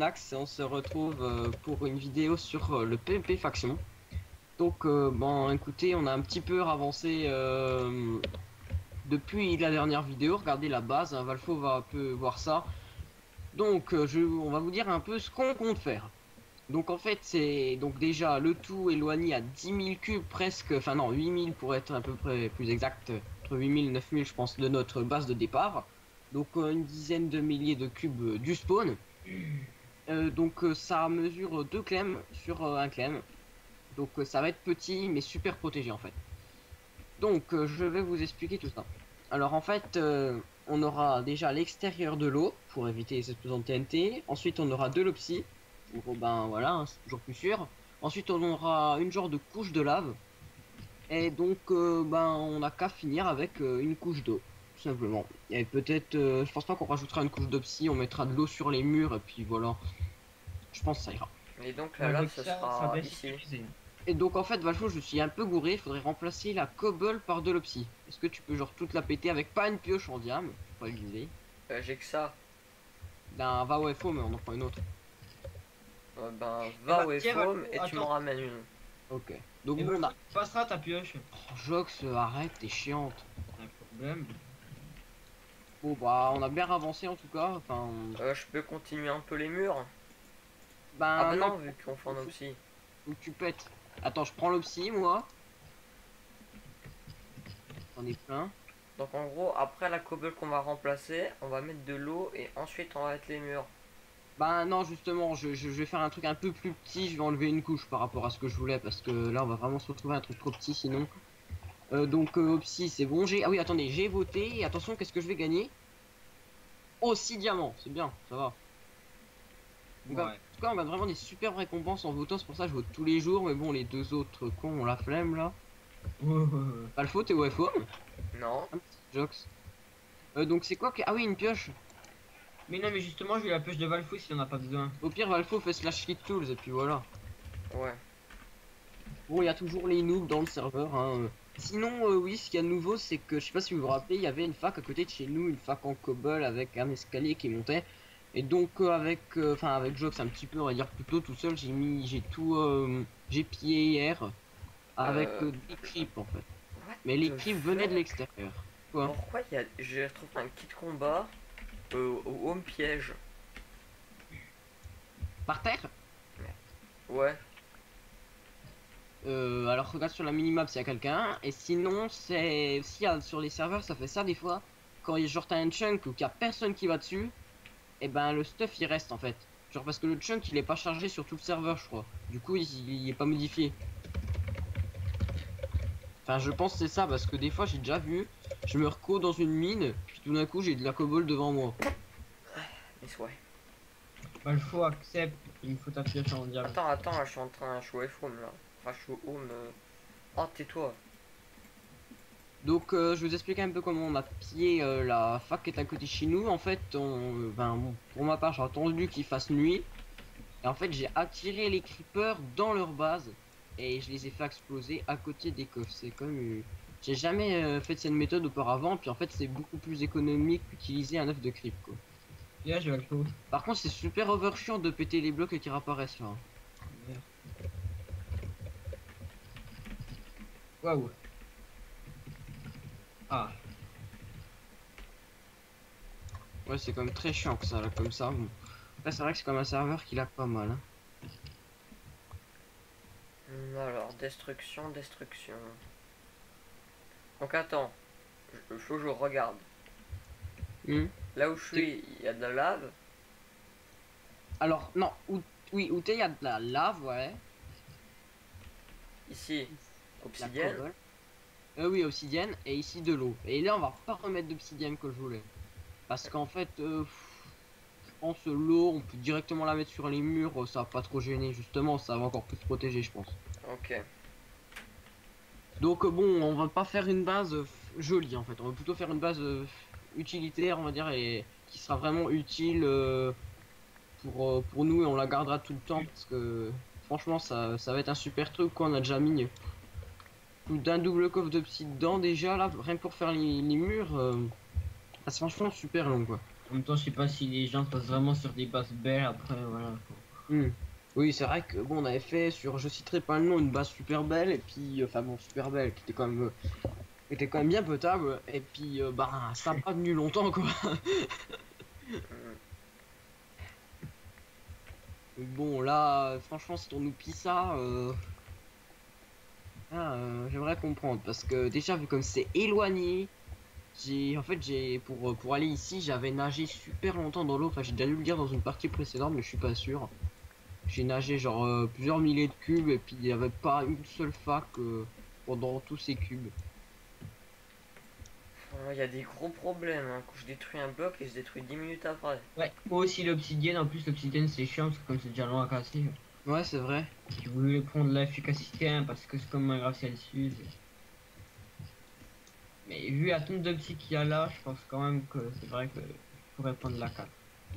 Max et on se retrouve pour une vidéo sur le PvP faction. Donc bon écoutez, on a un petit peu avancé depuis la dernière vidéo. Regardez la base, hein, Valfo va un peu voir ça. Donc on va vous dire un peu ce qu'on compte faire. Donc en fait c'est donc déjà le tout éloigné à 10 000 cubes presque, enfin non 8 000 pour être à peu près plus exact, entre 8 000 et 9 000 je pense de notre base de départ. Donc une dizaine de milliers de cubes du spawn. Donc ça mesure 2 clems sur un clem. Donc ça va être petit mais super protégé en fait. Donc je vais vous expliquer tout ça. Alors en fait on aura déjà l'extérieur de l'eau pour éviter les explosions de TNT. Ensuite on aura de l'opsie pour ben voilà hein, c'est toujours plus sûr. Ensuite on aura une genre de couche de lave. Et donc ben on n'a qu'à finir avec une couche d'eau. Tout simplement. Et peut-être je pense pas qu'on rajoutera une couche d'opsie, on mettra de l'eau sur les murs et puis voilà. Je pense que ça ira. Et donc Ouais, la lave, avec ce ça sera va ici. sécuriser. Et donc en fait, Valcho, je suis un peu gouré, il faudrait remplacer la cobble par de l'opsie. Est-ce que tu peux genre toute la péter avec pas une pioche en diam, faut pas abuser. J'ai que ça. D'un va au FO mais on en prend une autre. Ben, Eh va bah, au tiens, FOM et tu m'en attends. ramènes une. Ok. Donc Et bon, ben, on a... tu passeras ta pioche. Oh, Jox, arrête, t'es chiante. Pas de problème. Bon bah, on a bien avancé en tout cas, enfin... Je peux continuer un peu les murs. Ah Ben bah non, non, vu qu'on fait en faut, opsie. faut que tu pètes. Attends, je prends l'opsie moi. J'en ai plein. Donc en gros, après la cobble qu'on va remplacer, on va mettre de l'eau et ensuite on va mettre les murs. Ben non, justement, je vais faire un truc un peu plus petit, je vais enlever une couche par rapport à ce que je voulais, parce que là on va vraiment se retrouver un truc trop petit sinon. Donc Opsi c'est bon, j'ai... Ah oui attendez, j'ai voté, et attention qu'est-ce que je vais gagner? Oh 6 diamants, c'est bien, ça va. Donc, en Ouais. tout cas on a vraiment des super récompenses en votant, c'est pour ça que je vote tous les jours, mais bon les deux autres cons ont la flemme là. Pas le faute, t'es au FO? Non. Un petit Jox. Donc c'est quoi que... Ah oui une pioche. Mais non, mais justement, j'ai la pioche de Valfou s'il en a pas besoin. Au pire Valfo fait slash kit tools et puis voilà. Ouais. Bon il y a toujours les noobs dans le serveur hein. Sinon oui ce qu'il y a de nouveau c'est que je sais pas si vous vous rappelez, il y avait une fac à côté de chez nous, une fac en cobble avec un escalier qui montait. Et donc avec Jox un petit peu on va dire plutôt tout seul j'ai tout j'ai pillé hier avec Euh... des creeps en fait. What Mais les the creeps venaient de fuck? l'extérieur. Quoi? Pourquoi il y a... j'ai retrouvé un kit combat au home piège. Par terre? Ouais. Alors regarde sur la minimap s'il y a quelqu'un. Et sinon c'est si sur les serveurs ça fait ça des fois. Quand il y a genre t'as un chunk ou qu'il y a personne qui va dessus, et ben le stuff il reste en fait. Genre parce que le chunk il est pas chargé sur tout le serveur je crois. Du coup il est pas modifié. Enfin je pense que c'est ça parce que des fois j'ai déjà vu, je me reco dans une mine, puis tout d'un coup j'ai de la cobble devant moi. Mais ouais. Valfou accepte, il me faut ta pioche en diamant. Attends, là, je suis en train... je suis au home là. Enfin, je suis au home... Oh, tais-toi. Donc je vous explique un peu comment on a pillé la fac qui est à côté de chez nous. En fait, bon, pour ma part, j'ai attendu qu'il fasse nuit. Et en fait, j'ai attiré les creepers dans leur base. Et je les ai fait exploser à côté des coffres. C'est comme... J'ai jamais fait cette méthode auparavant. Puis en fait, c'est beaucoup plus économique qu'utiliser un œuf de creep, quoi. Là, j'ai Valfou. Par contre, c'est super overchiant de péter les blocs qui réapparaissent là. Merde. Waouh. Ah. Ouais, c'est quand même très chiant que ça, là, comme ça. Bon. Après, c'est vrai que c'est comme un serveur qui l'a pas mal. Hein. Alors, destruction. Donc attends. Faut que je regarde. Hmm. Là où je suis, il y a de la lave. Alors, non, oui, où t'es, il y a de la lave, ouais. Ici, La obsidienne. cobble. Oui, obsidienne, et ici de l'eau. Et là, on va pas remettre d'obsidienne que je voulais. Parce qu'en fait, je pense l'eau, on peut directement la mettre sur les murs, ça va pas trop gêner, justement, ça va encore plus protéger, je pense. Ok. Donc bon, on va pas faire une base jolie, en fait. On va plutôt faire une base utilitaire, on va dire, et qui sera vraiment utile pour nous, et on la gardera tout le temps, parce que franchement, ça va être un super truc, quoi. On a déjà mis plus d'un double coffre de psy dedans déjà là, rien que pour faire les murs, c'est franchement super long quoi. En même temps, je sais pas si les gens passent vraiment sur des bases belles après, voilà. Quoi. Hmm. Oui, c'est vrai que bon, on avait fait sur, je citerai pas le nom, une base super belle, et puis, enfin bon, super belle, qui était quand même bien potable, et puis, bah, ça n'a pas tenu longtemps, quoi. Hmm. Donc bon, là, franchement, si on nous pille ça, j'aimerais comprendre, parce que déjà, vu comme c'est éloigné, en fait, pour aller ici, j'avais nagé super longtemps dans l'eau, enfin, j'ai déjà dû le dire dans une partie précédente, mais je suis pas sûr. J'ai nagé genre plusieurs milliers de cubes et puis il n'y avait pas une seule fac pendant tous ces cubes. Il y a des gros problèmes hein, quand je détruis un bloc et je détruis 10 minutes après. Ouais, moi aussi l'obsidienne, en plus l'obsidienne c'est chiant parce que comme c'est déjà long à casser, Ouais, c'est vrai. je voulais prendre l'efficacité hein, parce que c'est comme Minecraft Celsius. Mais vu la tonne d'obsidienne qu'il y a là, je pense quand même que c'est vrai que je pourrais prendre la 4.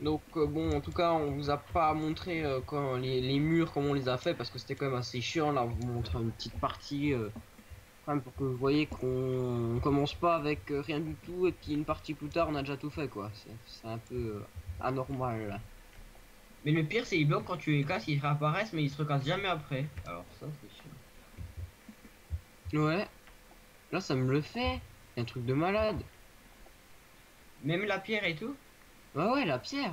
Donc bon, en tout cas, on vous a pas montré quand les murs, comment on les a fait parce que c'était quand même assez chiant. Là, on vous montre une petite partie quand même pour que vous voyez qu'on commence pas avec rien du tout et puis une partie plus tard, on a déjà tout fait quoi. C'est un peu anormal là. Mais le pire c'est les blocs quand tu les casses, ils réapparaissent mais ils se recassent jamais après. Alors ça c'est chiant. Ouais, là ça me le fait. C'est un truc de malade. Même la pierre et tout. Ouais, ouais, la pierre.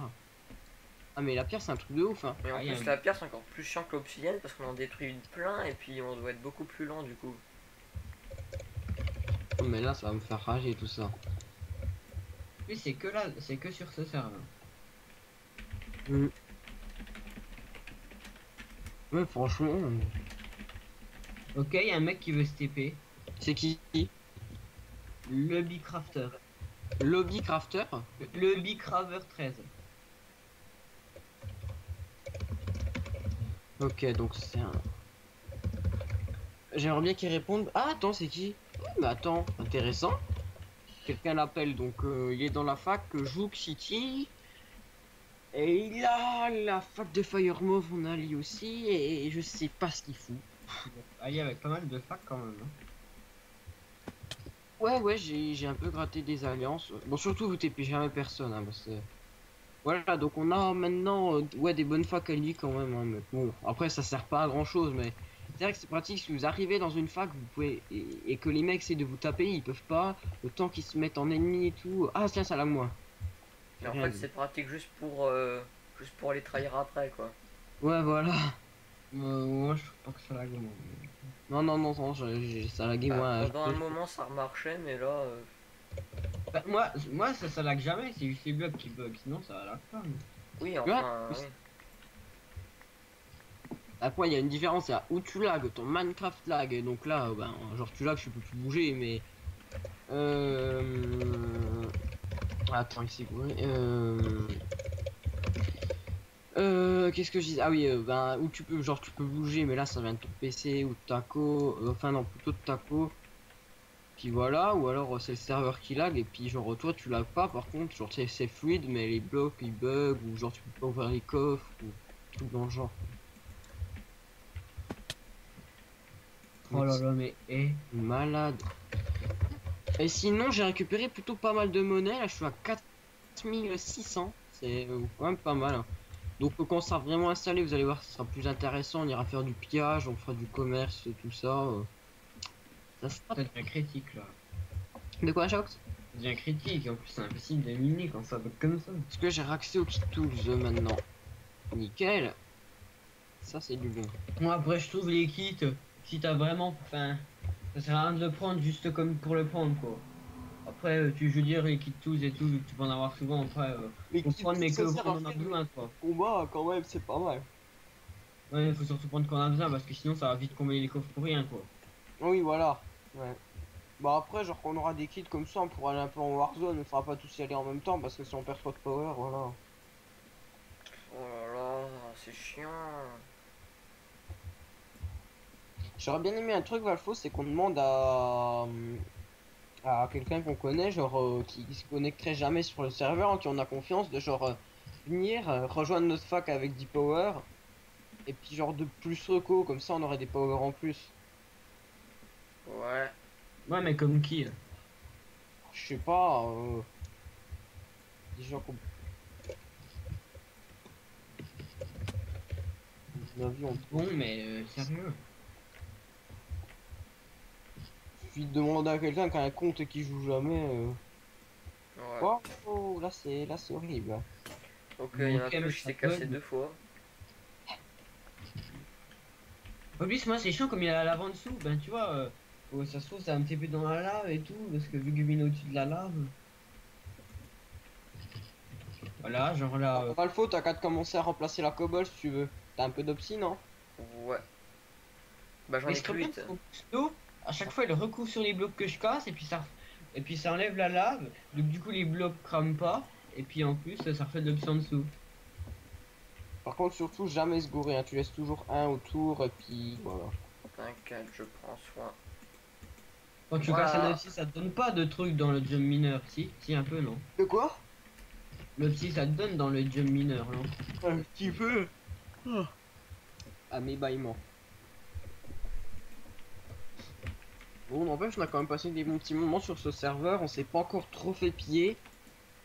Ah mais la pierre c'est un truc de ouf hein. Et en Ah, plus, la pierre c'est encore plus chiant que l'obsidienne parce qu'on en détruit plein et puis on doit être beaucoup plus lent du coup. Oh, mais là ça va me faire rager tout ça. Oui c'est que là, c'est que sur ce serveur. Hmm. Ouais franchement, Ok, il y a un mec qui veut se TP. c'est qui? Le Bicrafter. Lobby Crafter? Le Bicraver 13. Ok donc c'est un... J'aimerais bien qu'il réponde. Ah attends c'est qui? Mais attends, intéressant. Quelqu'un l'appelle donc il est dans la fac Jouk City. Et il a la fac de Firemove on a lui aussi et je sais pas ce qu'il fout. Ah, il y avait pas mal de facs quand même. Hein. Ouais ouais j'ai un peu gratté des alliances. Bon surtout vous TP jamais personne hein, parce que... Voilà, donc on a maintenant ouais, des bonnes facs à lui quand même. Hein, mais bon, après ça sert pas à grand chose, mais c'est vrai que c'est pratique si vous arrivez dans une fac, vous pouvez et que les mecs essaient de vous taper, ils peuvent pas. Le temps qu'ils se mettent en ennemi et tout. Ah tiens, ça l'a moi. Et en Rien fait, dit. c'est pratique juste pour les trahir après quoi. Ouais, voilà. Moi je trouve pas que ça lag moi. Non, non, non, non, ça l'a gué Bah, moi. pendant un moment ça remarchait, mais là. Bah, moi ça lag jamais, c'est juste les blocs qui bug, sinon ça lag pas. Mais... Oui, Ouais, enfin. Oui. après il y a une différence, c'est où tu lag, ton Minecraft lag. Et donc là, ben, genre tu lag, je peux plus bouger, mais. Attends, ici. Qu'est-ce que je dis? Ah oui, ben, où tu peux, genre, tu peux bouger, mais là, ça vient de ton PC ou de ta co, enfin, non, plutôt de ta co. Puis voilà, ou alors c'est le serveur qui lag, et puis genre, toi, tu lag pas, par contre, genre, c'est fluide, mais les blocs ils bug, ou genre, tu peux pas ouvrir les coffres, ou truc dans le genre. Oh Mais là c'est là, mais eh. malade. Et sinon, j'ai récupéré plutôt pas mal de monnaie, là, je suis à 4600, c'est quand même pas mal. Hein. Donc quand on sera vraiment installé, vous allez voir, ce sera plus intéressant. On ira faire du pillage, on fera du commerce, tout ça. Ça sera... Ça devient critique là. De quoi, Jox? Ça devient critique, en plus c'est impossible de miner quand ça bug comme ça. Parce que j'ai accès aux kit tools maintenant. Nickel. Ça c'est du bon. Moi après je trouve les kits, si t'as vraiment. Enfin, ça sert à rien de le prendre juste comme pour le prendre quoi. Après, je veux dire, les kits tools et tout, vu que tu peux en avoir souvent, après, Les faut kits prendre, mais que ça sert on à en a faire besoin, quoi. combat quand même, c'est pas mal. Ouais, faut surtout prendre qu'on a besoin, parce que sinon, ça va vite combler les coffres pour rien, quoi. Oui, voilà. Ouais. Bah après, genre quand on aura des kits comme ça, on pourra aller un peu en Warzone, on fera pas tous y aller en même temps parce que si on perd trop de power, voilà. Oh là là, c'est chiant. J'aurais bien aimé un truc, Valfo, c'est qu'on demande à quelqu'un qu'on connaît, genre qui se connecterait jamais sur le serveur, en qui on a confiance, de genre venir rejoindre notre fac avec 10 power, et puis genre de plus reco, comme ça on aurait des power en plus. Ouais. Ouais, mais comme qui? Je sais pas, des gens mon avis, on Bon, mais sérieux. suffit de demander à quelqu'un qui a un compte et qui joue jamais. Ouais. Oh, oh, là c'est horrible. Ok, il y en a Ok, plus mais qui ça s'est cassé bug. 2 fois. En plus, moi, c'est chiant comme il y a la lave en dessous. Ben, tu vois, ça se trouve, c'est un petit peu dans la lave et tout. Parce que vu que je mine au-dessus de la lave. Voilà, genre là. Valfo, t'as qu'à te commencer à remplacer la cobble si tu veux. T'as un peu d'opsie, non? Ouais. Bah j'en Mais ai ce que serait bien 8. que l'eau, à chaque fois, il recouvre sur les blocs que je casse. Et puis ça enlève la lave. Donc, du coup, les blocs crament pas. Et puis en plus, ça refait de l'option en dessous. Par contre, surtout, jamais se gourer, hein. Tu laisses toujours un autour et puis voilà. T'inquiète, je prends soin. Quand tu casses un Voilà. Opsi, ça te donne pas de trucs dans le jump mineur. Si, un peu, non? De quoi? L'Opsi, ça te donne dans le jump mineur, non? Un petit peu. À mes bâillements. Bon, n'empêche, on a quand même passé des bons petits moments sur ce serveur. On s'est pas encore trop fait piller.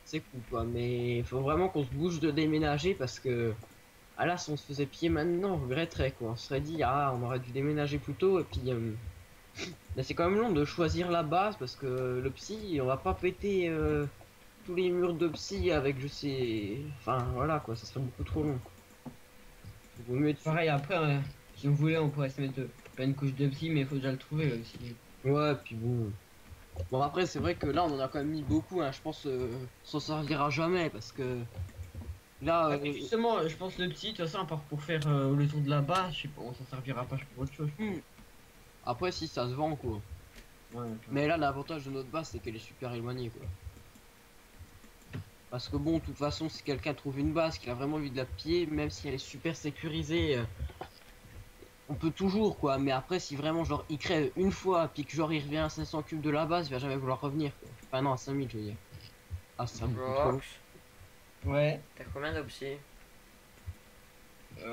C'est cool, quoi. Mais il faut vraiment qu'on se bouge de déménager parce que. Ah là, si on se faisait piller maintenant, on regretterait, quoi. On se serait dit, ah, on aurait dû déménager plus tôt. Et puis. Mais c'est quand même long de choisir la base parce que le psy, on va pas péter tous les murs de psy avec je sais. Enfin voilà quoi, ça serait beaucoup trop long. Il vaut mieux être Pareil, après, si on voulait, on pourrait se mettre plein une couche d'Opsi, mais il faut déjà le trouver aussi. Ouais, puis bon. Bon après c'est vrai que là on en a quand même mis beaucoup, hein. Je pense s'en servira jamais parce que là Ah, mais justement, je pense le petit, de toute façon, à part pour faire le tour de la base, je sais pas, on s'en servira pas pour autre chose. hmm. Après si ça se vend quoi. Ouais, Mais là l'avantage de notre base c'est qu'elle est super éloignée quoi. Parce que bon, de toute façon, si quelqu'un trouve une base qu'il a vraiment envie de la piller, même si elle est super sécurisée, on peut toujours quoi. Mais après, si vraiment genre il crève une fois, puis que genre il revient à 500 cubes de la base, il va jamais vouloir revenir quoi. Enfin non, à 5000 je veux dire. Ah, ça beaucoup trop long. Rox, ouais. t'as combien d'opsi?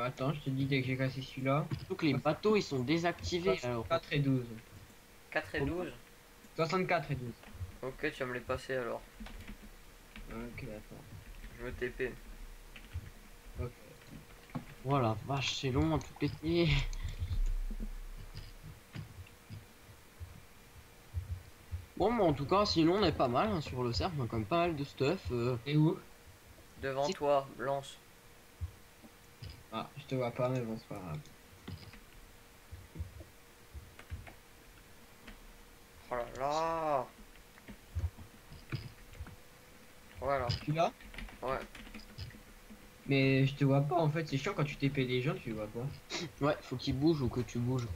Attends, je te dis dès que j'ai cassé celui-là. Surtout que les bateaux ils sont désactivés alors. 4 et 12. 4 et 12. 64 et 12. Ok, tu vas me les passer alors. Ok, attends. Je me TP. Ok. Voilà, vache, c'est long à tout péter. Bon, mais en tout cas, sinon on est pas mal hein, sur le serve, on a quand même pas mal de stuff. Et où? Devant Si- toi, lance. Ah, je te vois pas, mais bon, c'est pas grave. Oh là là. Voilà. Tu l'as? Ouais. Mais je te vois pas en fait, c'est chiant quand tu TP des gens, tu vois pas. Ouais, faut qu'il bouge ou que tu bouges.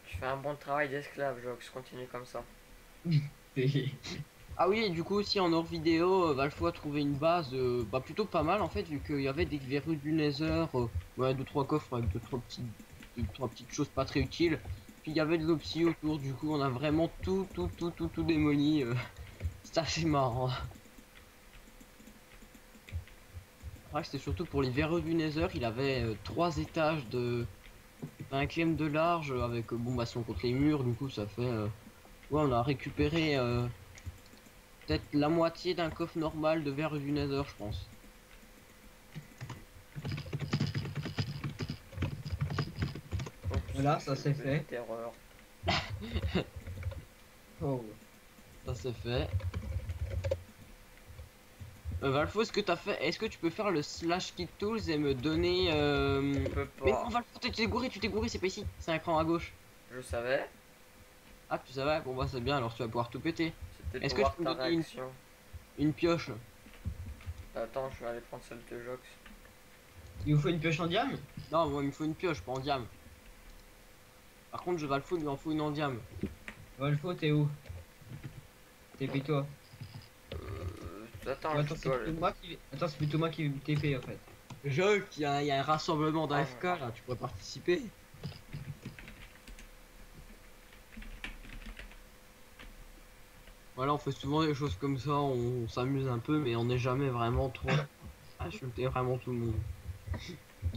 Tu fais un bon travail d'esclave, Jox. Continue comme ça. Ah oui, et du coup aussi en hors vidéo, Valfo a trouvé une base bah, plutôt pas mal en fait, vu qu'il y avait des verrues du Nether, ouais, 2-3 coffres avec 2-3 petites choses pas très utiles. Puis il y avait de l'opsie autour, du coup on a vraiment tout démoli. C'est assez marrant. Ouais, c'était surtout pour les verrues du Nether, il avait 3 étages de 1 km de large avec bon bah si on compte les murs, du coup ça fait ouais on a récupéré peut-être la moitié d'un coffre normal de verre du Nether, je pense. Oups, Voilà, j'ai ça c'est une fait. petite erreur. Oh. Ça c'est fait. Valfo, est-ce que tu peux faire le slash kit tools et me donner Je peux Mais non pas. Valfo, tu t'es gouré, c'est pas ici, c'est un écran à gauche. Je savais. Ah tu savais, bon bah c'est bien, alors tu vas pouvoir tout péter. C'était Est-ce pour que tu voir peux me ta donner réaction. une pioche? Attends, je vais aller prendre celle de Jox. Il vous faut une pioche en diam? Non, moi il me faut une pioche, pas en diam. Par contre, je Valfo, il lui en faut une en diam. Volfo, t'es où? TP toi. Attends, Attends, je c'est dois... plutôt moi qui. Attends, c'est plutôt moi qui vais TP en fait. Il y a un rassemblement Ah. d'AFK là, tu pourrais participer. Voilà, on fait souvent des choses comme ça, on s'amuse un peu, mais on n'est jamais vraiment trop insulter vraiment tout le monde.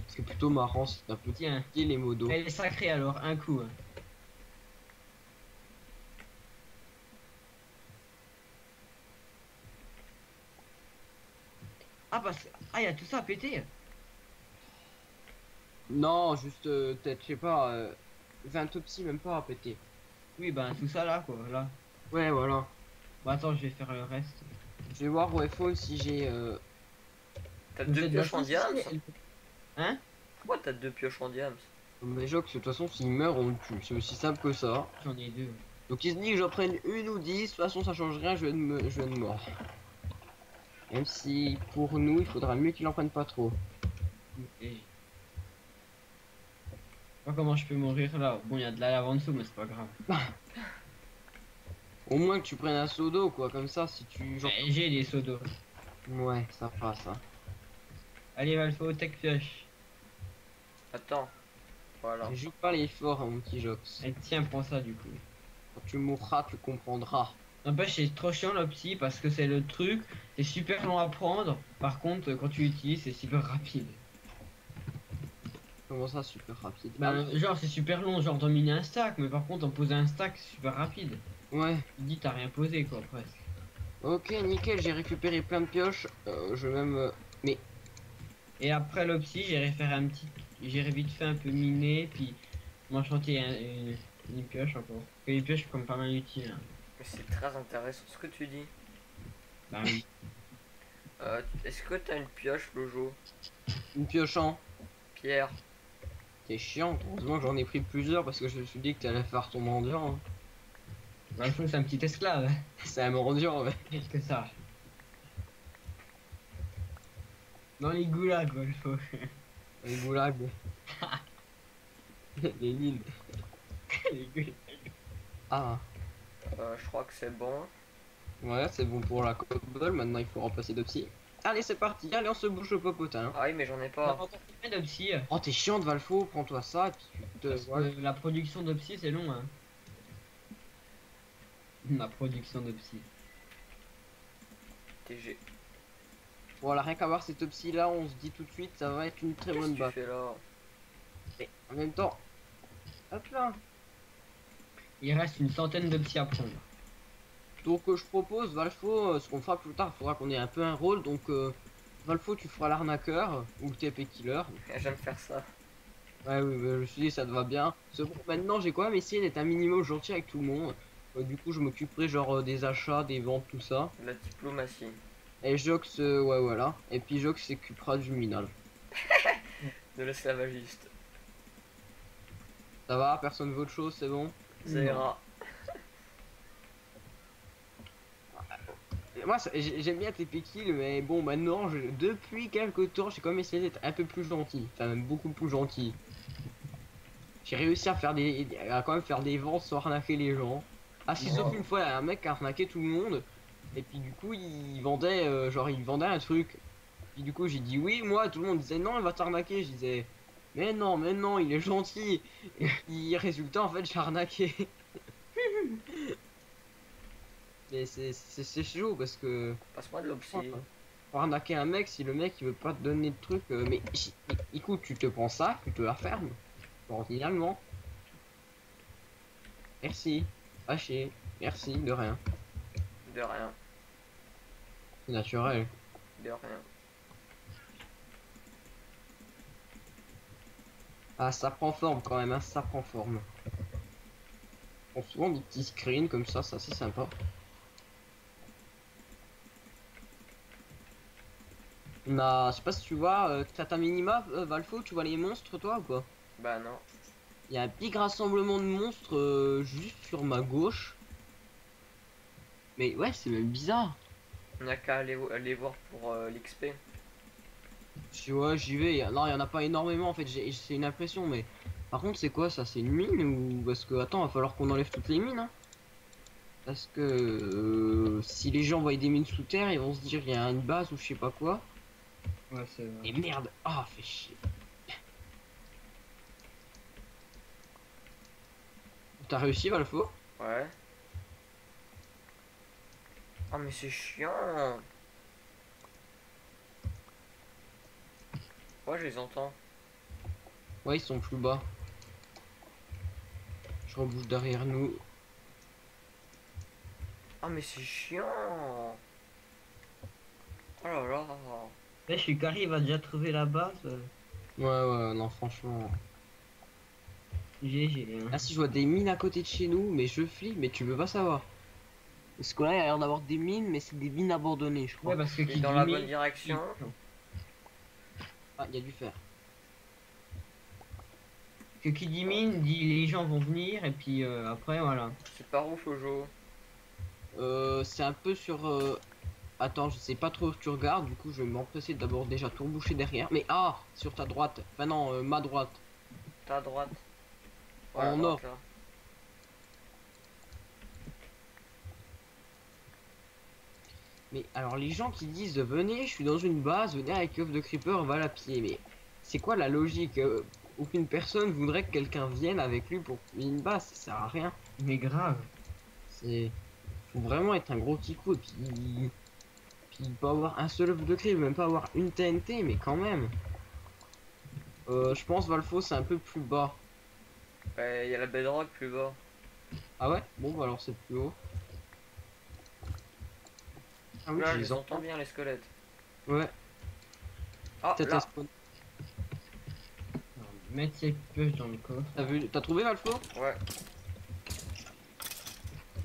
C'est plutôt marrant, c'est un peu Tiens, les modos. elle est sacrée alors, un coup. Hein. Ah, ah, il y a tout ça à péter. Non, juste peut-être, je sais pas, 20 autopsies, même pas à péter. Oui, ben tout ça là, quoi, là. Ouais, voilà. Bon, attends, je vais faire le reste. Je vais voir au FO si j'ai... T'as Donc, deux cette pioches fois en ci, diams? Hein? Pourquoi t'as deux pioches en diams? Mais Jox, de toute façon, s'il meurt, on le tue. C'est aussi simple que ça. J'en ai deux. Donc il se dit que j'en prenne une ou 10, de toute façon ça change rien, je viens de mort. Même si pour nous il faudra mieux qu'il en prenne pas trop. Et... Je sais pas comment je peux mourir là. Bon, il y a de la lave en dessous, mais c'est pas grave. Au moins que tu prennes un seau d'eau quoi, comme ça si tu... Genre... Mais j'ai des seaux d'eau. Ouais, ça passe hein. Allez, Valfo, tech pioche. Attends. Voilà. Ne joue pas l'effort hein, mon petit Jox. Et tiens, prends ça du coup. Quand tu mourras, tu comprendras. N'empêche, c'est trop chiant l'opsie parce que c'est le truc, c'est super long à prendre. Par contre, quand tu l'utilises, c'est super rapide. Comment ça, super rapide? Ben, genre, c'est super long, genre dominer un stack, mais par contre, en poser un stack, c'est super rapide. Ouais. Tu te dis, t'as rien posé quoi, presque. Ok, nickel, j'ai récupéré plein de pioches. Je vais même... Mais... Et après l'opsie, j'irai faire un petit. J'irai vite fait un peu miner, puis m'enchanter une pioche encore. Et les pioches sont pas mal utiles. Hein. Mais c'est très intéressant ce que tu dis. Bah oui. Est-ce que t'as une pioche, Lojo? Une pioche en... Pierre. T'es chiant, heureusement que j'en ai pris plusieurs parce que je me suis dit que t'allais faire ton mendiant. Hein. Bah, le fond, c'est un petit esclave. Hein. C'est un mendiant, ouais. Qu'est-ce que ça? Dans les goulags, quoi, le faux. Les goulags. Les mines. Les goulags. Ah, Je crois que c'est bon. ouais, c'est bon pour la cobble. Maintenant, il faut remplacer de psy. Allez, c'est parti. Allez, on se bouge le popotin. Ah oui, mais j'en ai On a pas. encore combien d'opsie? Oh, t'es chiante, Valfo. Prends-toi ça. Et puis tu te. Parce Voilà. que la production d'opsie, c'est long, hein. La production d'opsie. TG. Voilà, rien qu'à voir cette psy là, on se dit tout de suite, ça va être une très Qu'est-ce bonne que tu base. fais là? Mais en même temps, hop là. Il reste une centaine d'opties à prendre. Donc, je propose, Valfo, ce qu'on fera plus tard, il faudra qu'on ait un peu un rôle. Donc, Valfo, tu feras l'arnaqueur ou le TP killer. J'aime faire ça. Ouais, oui, je me suis dit, ça te va bien. C'est bon, maintenant, j'ai quand même essayé d'être un minimum gentil avec tout le monde. Du coup, je m'occuperai genre des achats, des ventes, tout ça. De la diplomatie. Et Jox, ouais, voilà. Et puis Jox s'occupera du minage. De l'esclavagiste. Ça va, personne veut autre chose, c'est bon? Ça ira. Moi, j'aime bien TP kill, mais bon, maintenant, depuis quelques temps, j'ai quand même essayé d'être un peu plus gentil. Enfin, même beaucoup plus gentil. J'ai réussi à faire à quand même faire des ventes sans arnaquer les gens. Ah, si, sauf une fois, un mec a arnaqué tout le monde. Et puis, du coup, il vendait, genre, il vendait un truc. Puis, du coup, j'ai dit oui, moi, tout le monde disait non, il va t'arnaquer. Je disais, mais non, il est gentil. Et puis, résultat, en fait, j'ai arnaqué. Mais c'est chaud parce que. Passe-moi de l'opsie. Pour arnaquer un mec, si le mec il veut pas te donner de trucs, mais écoute, tu te prends ça, tu te la fermes. Ordinairement. Merci. Haché. Merci, de rien. De rien. C'est naturel. De rien. Ah, ça prend forme quand même, hein, ça prend forme. On prend souvent des petits screens comme ça c'est sympa. On a, je sais pas si tu vois, t'as ta minimap, Valfo, tu vois les monstres toi ou quoi? Bah non. Il y a un big rassemblement de monstres juste sur ma gauche. Mais ouais, c'est même bizarre. On n'a qu'à aller voir pour l'XP. Ouais, j'y vais. Non, il y en a pas énormément en fait. C'est une impression, mais par contre, c'est quoi ça? C'est une mine ou parce que attends, va falloir qu'on enlève toutes les mines. Hein. Parce que si les gens voient des mines sous terre, ils vont se dire il y a une base ou je sais pas quoi. Ouais, c'est vrai. Et merde. Ah, fait chier. T'as réussi, Valfo? Ouais. Oh mais c'est chiant. Ouais, je les entends. Ouais, ils sont plus bas. Je rebouge derrière nous. Ah mais c'est chiant. Oh là là. Là, je suis qu'arrive va déjà trouver la base. Ouais, ouais, non, franchement. GG. Hein. Ah, si je vois des mines à côté de chez nous, mais je flippe, mais tu peux pas savoir. Parce que là, il y a l'air d'avoir des mines, mais c'est des mines abandonnées, je Ouais, crois. parce Je que suis qui dans dit la bonne mine, direction. Ah, il y a du fer. que qui dit mine, dit les gens vont venir, et puis après, voilà. C'est par où, Flojo? C'est un peu sur. Attends, je sais pas trop où tu regardes, du coup, je vais m'empresser d'abord déjà tout boucher derrière. Mais ah, sur ta droite. Enfin, non, ma droite. T'as à droite. Ouais, à En or. droite là. Mais alors, les gens qui disent venez, je suis dans une base, venez avec œuf de creeper, on va la pied. Mais c'est quoi la logique? Aucune personne voudrait que quelqu'un vienne avec lui pour une base, ça sert à rien. Mais grave. C'est. Faut vraiment être un gros kikou et puis pas avoir un seul œuf de creeper, même pas avoir une TNT, mais quand même. Je pense Valfo c'est un peu plus bas. Ouais, il y a la bedrock plus bas. Ah ouais? Bon, bah alors c'est plus haut. Ah oui, Là, je je les les entends entends. bien, les squelettes. Ouais, Ah, peut-être un là. spawn. Alors, mettre ses pioches dans le coffre. T'as trouvé Valfo? Ouais.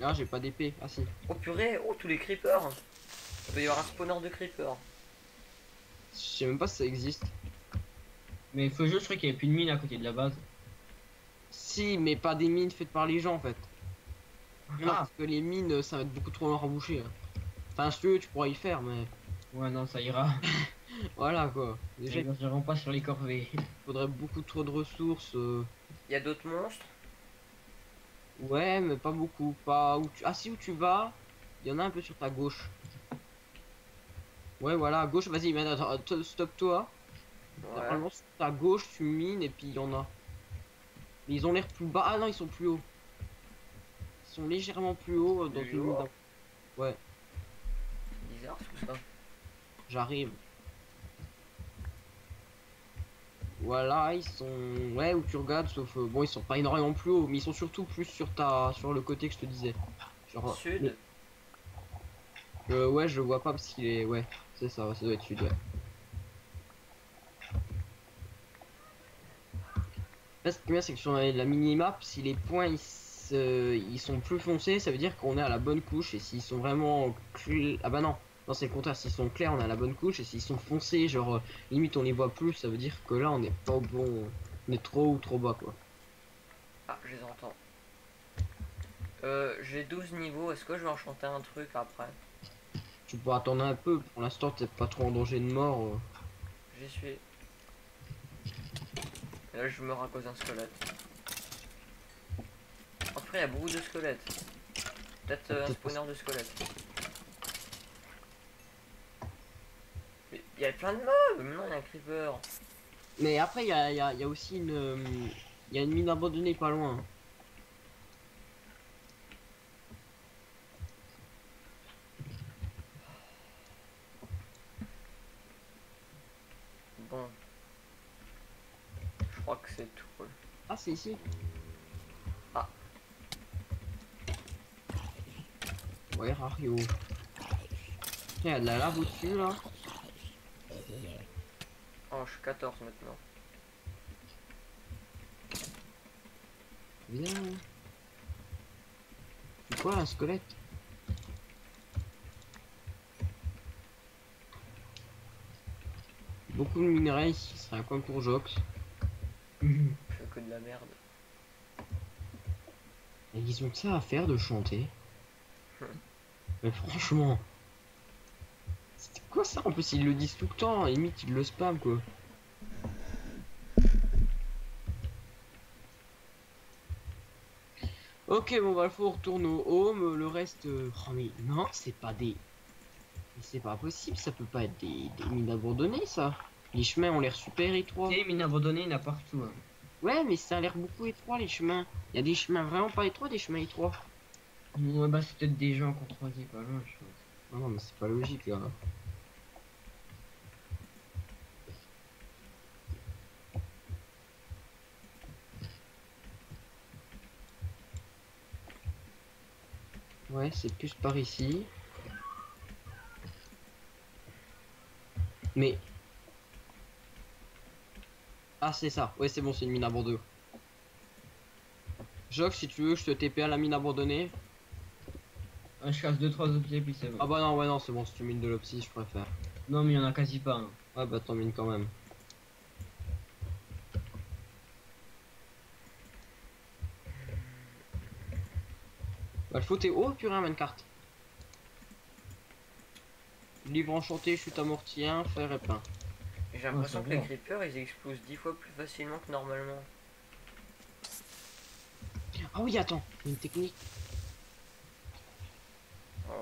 Ah, j'ai pas d'épée. Ah si. Oh purée, oh tous les creepers. Il peut y avoir un spawner de creepers. Je sais même pas si ça existe. Mais il faut juste, je crois qu'il n'y avait plus de mine à côté de la base. Si, mais pas des mines faites par les gens en fait. Non, Ah parce que les mines, ça va être beaucoup trop long à boucher. Hein. Enfin, si tu veux, tu pourras y faire, mais ouais, non, ça ira. voilà quoi. Déjà, il Je rentre pas sur les corvées. faudrait beaucoup trop de ressources. Il y a d'autres monstres. Ouais, mais pas beaucoup. Pas où tu... Ah si, où tu vas, il y en a un peu sur ta gauche. Ouais, voilà, à gauche, vas-y, maintenant, stop-toi. Ouais. Normalement, sur ta gauche, tu mines et puis il y en a. Mais ils ont l'air plus bas. Ah non, ils sont plus hauts. Ils sont légèrement plus hauts dans Plus une mine. haut. Ouais, Bizarre tout ça. j'arrive. Voilà, ils sont. Ouais, où tu regardes, sauf. Bon, ils sont pas énormément plus hauts, mais ils sont surtout plus sur le côté que je te disais. Genre. Sud. Ouais, je le vois pas parce qu'il est. Ouais, c'est ça, ça doit être sud, ouais. Là, ce qui est bien, c'est que sur la minimap, si les points ils sont plus foncés, ça veut dire qu'on est à la bonne couche. Et s'ils sont vraiment clairs. Ah bah non, non, c'est le contraire. S'ils sont clairs, on est à la bonne couche. Et s'ils sont foncés, genre limite on les voit plus, ça veut dire que là on est pas au bon. On est trop ou trop bas quoi. Ah, je les entends. J'ai 12 niveaux. Est-ce que je vais enchanter un truc après? Tu peux attendre un peu. Pour l'instant, t'es pas trop en danger de mort. J'y suis. Et là, je meurs à cause d'un squelette. Après, il y a beaucoup de squelettes. Peut-être un Peut-être spawner de squelettes. Mais il y a plein de mobs. Mais non, il y a un creeper. Mais après, il y a aussi une. Il y a une mine abandonnée pas loin. Bon. Je crois que c'est tout. Ah, c'est ici. Ah. Ouais, Rario. Il y a de la lave au-dessus là. Oh, je suis 14 maintenant. Viens. C'est quoi un squelette? Beaucoup de minerais ici, c'est un coin pour Jox. Je fais que de la merde. Et ils ont que ça à faire de chanter. Mais franchement. C'est quoi ça? En plus ils le disent tout le temps, limite ils le spam quoi. Ok bon bah faut retourner au home, le reste. Oh mais non c'est pas des. Mais c'est pas possible, ça peut pas être des mines abandonnées ça. Les chemins ont l'air super étroits. Tu sais, mine abandonnée, il y en a partout. Hein. Ouais mais ça a l'air beaucoup étroit les chemins. Il y a des chemins vraiment pas étroits, des chemins étroits. Ouais, bah, c'est peut-être des gens qu'on croisait pas loin, je pense. Ah non mais c'est pas logique là. Ouais c'est plus par ici. Mais Ah, c'est ça. Ouais, c'est bon, c'est une mine abandonnée. Jox, si tu veux, je te TP à la mine abandonnée. Je casse 2-3 objets puis c'est bon. Ah bah non, ouais, non, c'est bon, si tu mines de l'opsie, je préfère. Non mais il y en a quasi pas. Hein. Ouais, bah t'en mines quand même. Bah, le faute est haut, purée, minecart. Livre enchanté, chute amorti 1, fer et pain. J'ai l'impression ça que les va. creepers ils explosent 10 fois plus facilement que normalement. Ah oui, attends, il y a une technique. Oh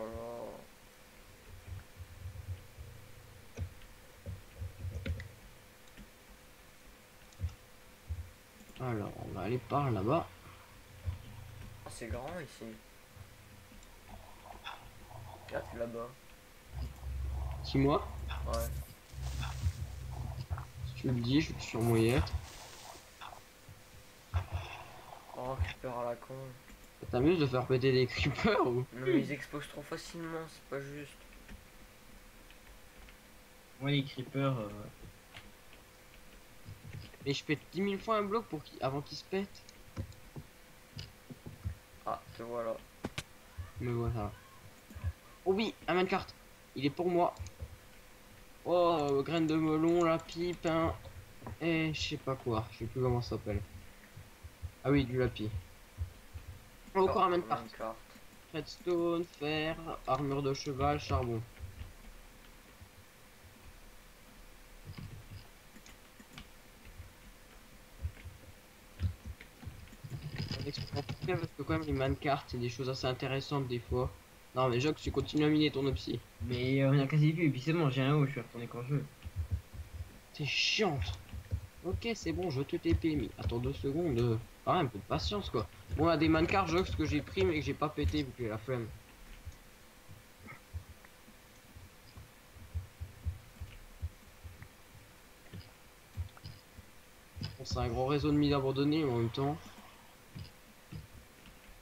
Alors, on va aller par là-bas. là. C'est grand ici. Regarde, c'est là-bas. Dis-moi, Ouais. si tu me le dis, je suis sur moyenne. Oh, creeper à la con. Ça t'amuse de faire péter des creepers ou? Non mais ils explosent trop facilement, c'est pas juste. Ouais les creepers. Mais je pète 10 000 fois un bloc pour avant qu'il se pète. Ah, te voilà. Me voilà. Oh oui, un minecart. Il est pour moi. Oh, graines de melon, la pipe, hein. Et je sais pas quoi. Je sais plus comment ça s'appelle. Ah oui, du lapis. Oh, encore un minecart. Minecart. Redstone, fer, armure de cheval, charbon. On explore parce que quand même les minecarts c'est des choses assez intéressantes des fois. Non mais Jock, tu continues à miner ton opsie. Mais on a quasi vu et puis c'est bon, j'ai rien où je suis retourné quand je veux. T'es chiante. Ok, c'est bon, je te TP, mais attends 2 secondes. Ah, un peu de patience quoi. Bon, là, des minecarts, Jox, que j'ai pris mais que j'ai pas pété vu que j'ai la flemme. Bon, c'est un gros réseau de mines abandonnées, mais en même temps.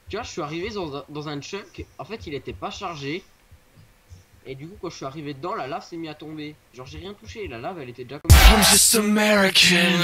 Tu vois, je suis arrivé dans un chunk. En fait, il était pas chargé. Et du coup, quand je suis arrivé dedans, la lave s'est mis à tomber. Genre, j'ai rien touché. La lave, elle était déjà comme ça. I'm just American.